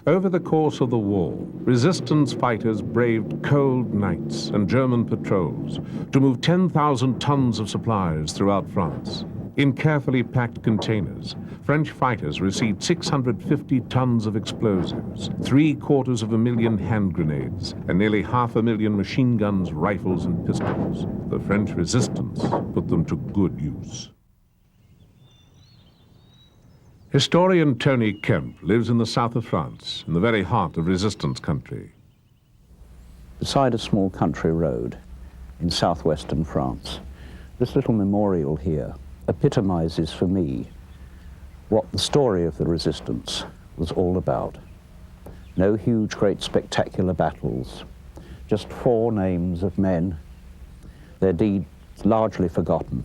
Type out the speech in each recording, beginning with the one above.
Over the course of the war, resistance fighters braved cold nights and German patrols to move 10,000 tons of supplies throughout France. In carefully packed containers, French fighters received 650 tons of explosives, 750,000 hand grenades, and nearly 500,000 machine guns, rifles, and pistols. The French resistance put them to good use. Historian Tony Kemp lives in the south of France, in the very heart of resistance country. Beside a small country road in southwestern France, this little memorial here epitomizes for me what the story of the resistance was all about. No huge, great, spectacular battles, just 4 names of men, their deeds largely forgotten,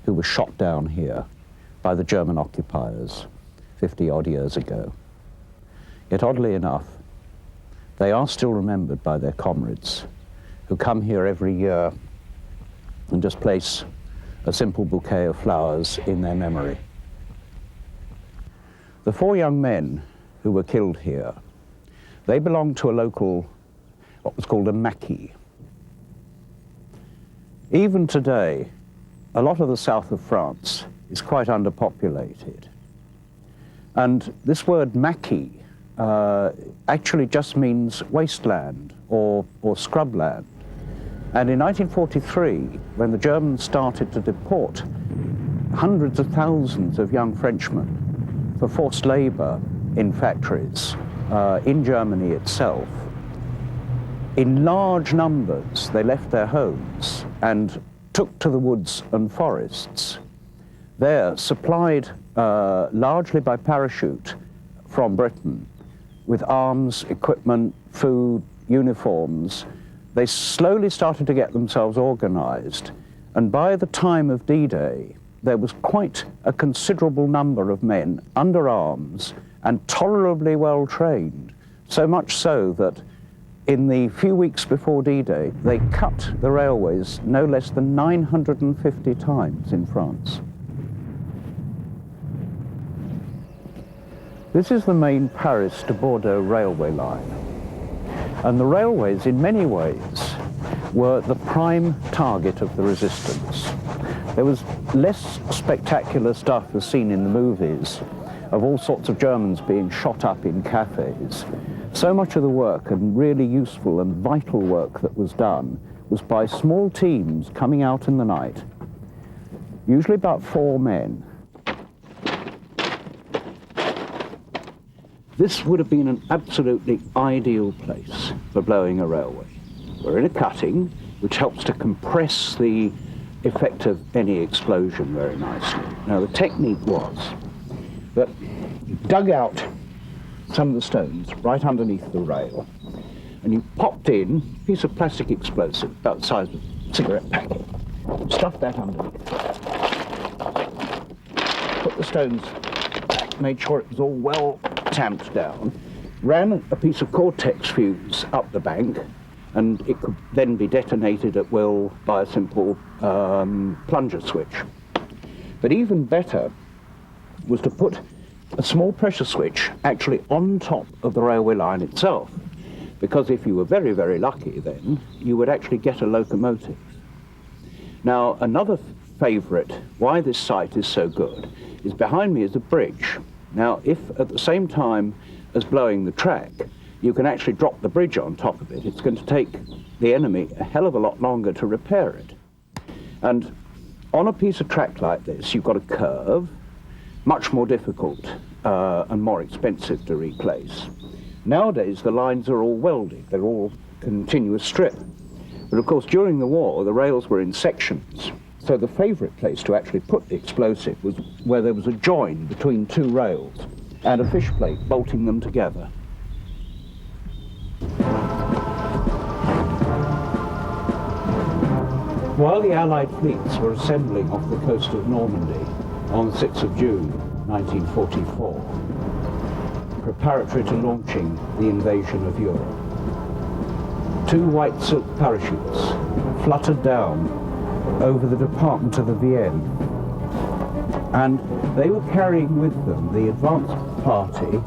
who were shot down here by the German occupiers 50-odd years ago. Yet oddly enough, they are still remembered by their comrades who come here every year and just place a simple bouquet of flowers in their memory. The 4 young men who were killed here, they belonged to a local, what was called a maquis. Even today, a lot of the south of France is quite underpopulated. And this word maquis actually just means wasteland or scrubland. And in 1943, when the Germans started to deport hundreds of thousands of young Frenchmen for forced labor in factories in Germany itself, in large numbers they left their homes and took to the woods and forests. There, supplied largely by parachute from Britain, with arms, equipment, food, uniforms, they slowly started to get themselves organized. And by the time of D-Day, there was quite a considerable number of men under arms and tolerably well trained, so much so that in the few weeks before D-Day, they cut the railways no less than 950 times in France. This is the main Paris to Bordeaux railway line. And the railways, in many ways, were the prime target of the resistance. There was less spectacular stuff as seen in the movies, of all sorts of Germans being shot up in cafes. So much of the work, and really useful and vital work that was done, was by small teams coming out in the night, usually about 4 men. This would have been an absolutely ideal place for blowing a railway. We're in a cutting, which helps to compress the effect of any explosion very nicely. Now, the technique was that you dug out some of the stones right underneath the rail, and you popped in a piece of plastic explosive about the size of a cigarette packet, stuffed that underneath, put the stones back, made sure it was all well tamped down, ran a piece of Cortex fuse up the bank, and it could then be detonated at will by a simple plunger switch. But even better was to put a small pressure switch actually on top of the railway line itself, because if you were very, very lucky then, you would actually get a locomotive. Now, another favourite, why this site is so good, is behind me is a bridge. Now, if at the same time as blowing the track, you can actually drop the bridge on top of it, it's going to take the enemy a hell of a lot longer to repair it. And on a piece of track like this, you've got a curve, much more difficult and more expensive to replace. Nowadays, the lines are all welded, they're all continuous strip. But of course, during the war, the rails were in sections. So the favourite place to actually put the explosive was where there was a join between 2 rails and a fish plate bolting them together. While the Allied fleets were assembling off the coast of Normandy on 6th of June 1944, preparatory to launching the invasion of Europe, 2 white silk parachutes fluttered down over the department of the Vienne, and they were carrying with them the advance party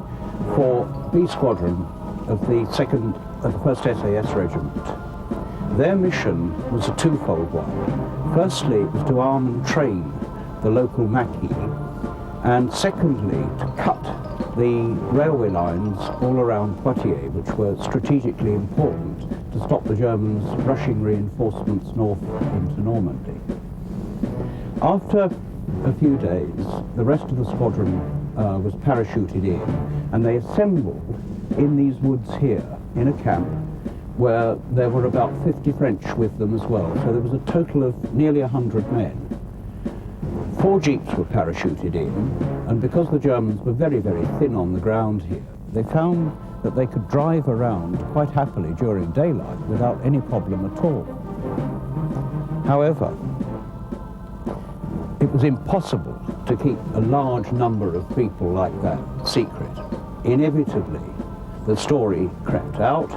for B Squadron of the 1st SAS Regiment. Their mission was a twofold one. Firstly, it was to arm and train the local Maquis, and secondly, to cut the railway lines all around Poitiers, which were strategically important to stop the Germans rushing reinforcements north into Normandy. After a few days, the rest of the squadron was parachuted in, and they assembled in these woods here, in a camp, where there were about 50 French with them as well, so there was a total of nearly 100 men. 4 jeeps were parachuted in, and because the Germans were very, very thin on the ground here, they found that they could drive around quite happily during daylight without any problem at all. However, it was impossible to keep a large number of people like that secret. Inevitably, the story crept out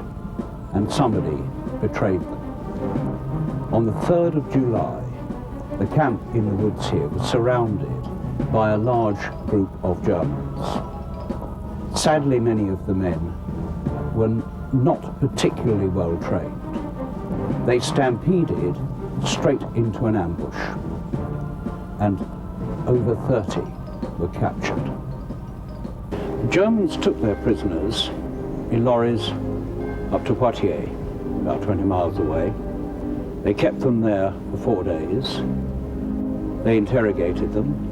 and somebody betrayed them. On the 3rd of July, the camp in the woods here was surrounded by a large group of Germans. Sadly, many of the men were not particularly well trained. They stampeded straight into an ambush, and over 30 were captured. The Germans took their prisoners in lorries up to Poitiers, about 20 miles away. They kept them there for 4 days. They interrogated them.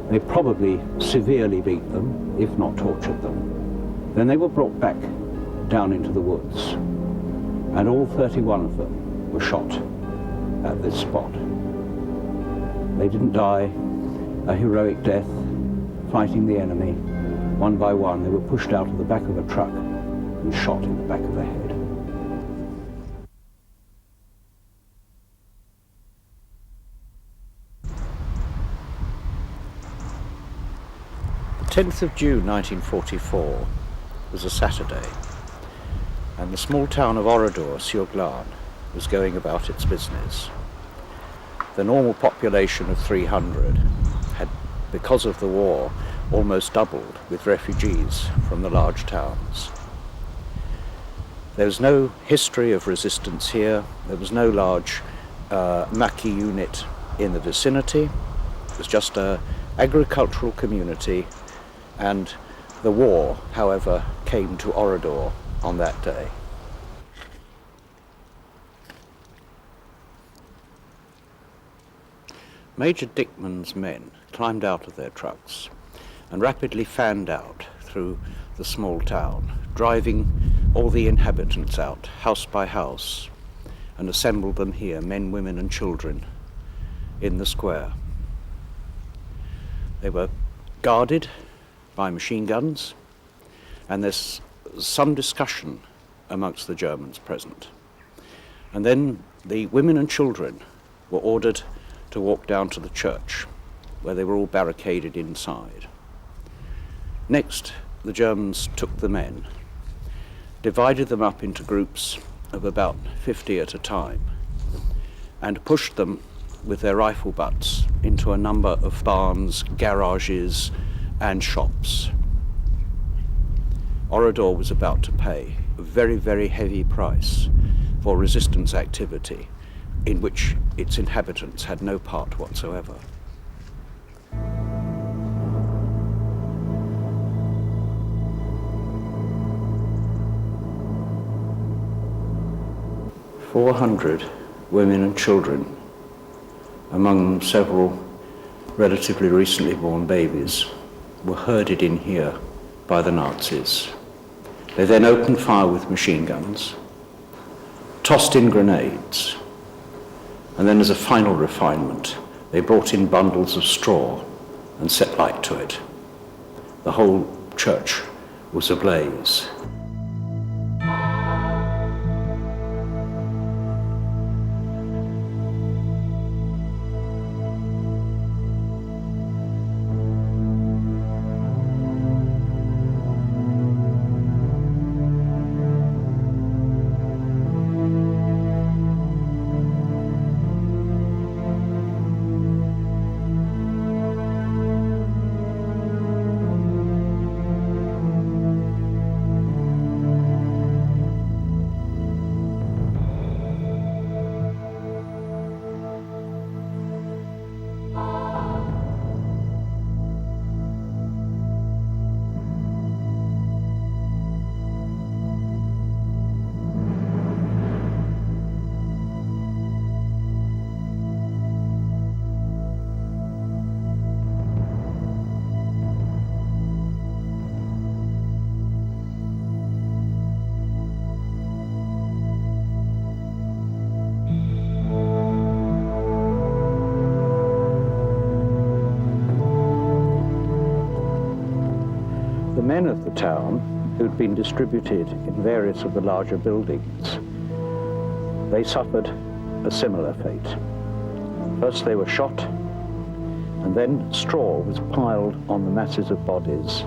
They probably severely beat them, if not tortured them. Then they were brought back down into the woods, and all 31 of them were shot at this spot. They didn't die a heroic death fighting the enemy. One by one, they were pushed out of the back of a truck and shot in the back of the head. The 10th of June 1944 was a Saturday, and the small town of Oradour-sur-Glane was going about its business. The normal population of 300 had, because of the war, almost doubled with refugees from the large towns. There was no history of resistance here. There was no large Maquis unit in the vicinity. It was just an agricultural community, and the war, however, came to Oradour on that day. Major Dickman's men climbed out of their trucks and rapidly fanned out through the small town, driving all the inhabitants out, house by house, and assembled them here, men, women and children, in the square. They were guarded by machine guns, and there's some discussion amongst the Germans present. And then the women and children were ordered to walk down to the church, where they were all barricaded inside. Next, the Germans took the men, divided them up into groups of about 50 at a time, and pushed them with their rifle butts into a number of barns, garages, and shops. Oradour was about to pay a very, very heavy price for resistance activity in which its inhabitants had no part whatsoever. "400 women and children, among them several relatively recently born babies, were herded in here by the Nazis. They then opened fire with machine guns, tossed in grenades, and then as a final refinement, they brought in bundles of straw and set light to it. The whole church was ablaze. men of the town, who'd been distributed in various of the larger buildings, they suffered a similar fate. First they were shot, and then straw was piled on the masses of bodies,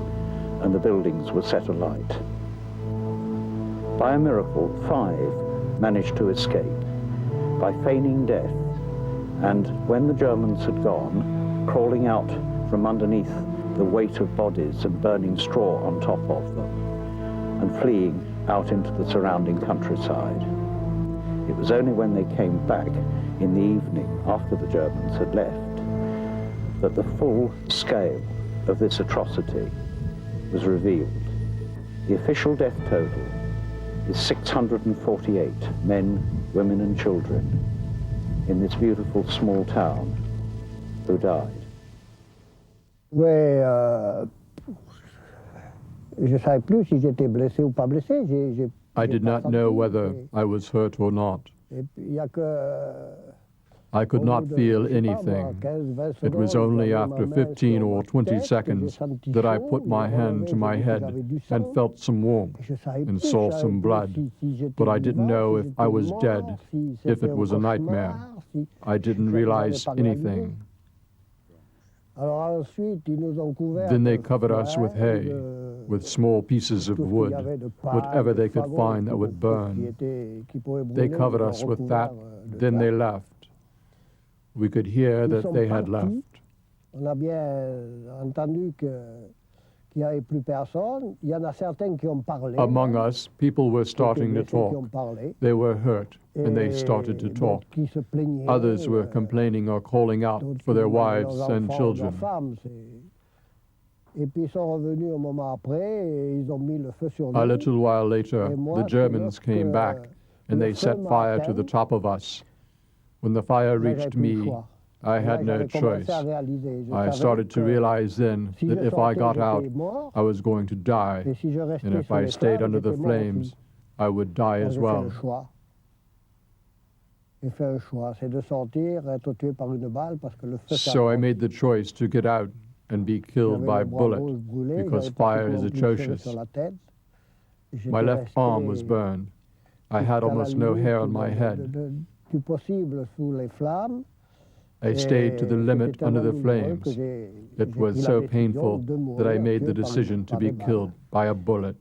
and the buildings were set alight. By a miracle, 5 managed to escape by feigning death, and when the Germans had gone, crawling out from underneath the weight of bodies and burning straw on top of them, and fleeing out into the surrounding countryside. It was only when they came back in the evening, after the Germans had left, that the full scale of this atrocity was revealed. The official death total is 648 men, women and children in this beautiful small town who died. Ouais, je savais plus si j'étais blessé ou pas blessé. I did not know whether I was hurt or not. I could not feel anything. It was only after 15 or 20 seconds that I put my hand to my head and felt some warmth and saw some blood. But I didn't know if I was dead, if it was a nightmare. I didn't realize anything. Then they covered us with hay, with small pieces of wood, whatever they could find that would burn. They covered us with that, then they left. We could hear that they had left. Among us, people were starting to talk. They were hurt, and they started to talk. Others were complaining or calling out for their wives and children. A little while later, the Germans came back, and they set fire to the top of us. When the fire reached me, I had no choice. I started to realize then that if I got out, I was going to die, and if I stayed under the flames, I would die as well. So I made the choice to get out and be killed by bullet, because fire is atrocious. My left arm was burned. I had almost no hair on my head. I stayed to the limit under the flames. It was so painful that I made the decision to be killed by a bullet.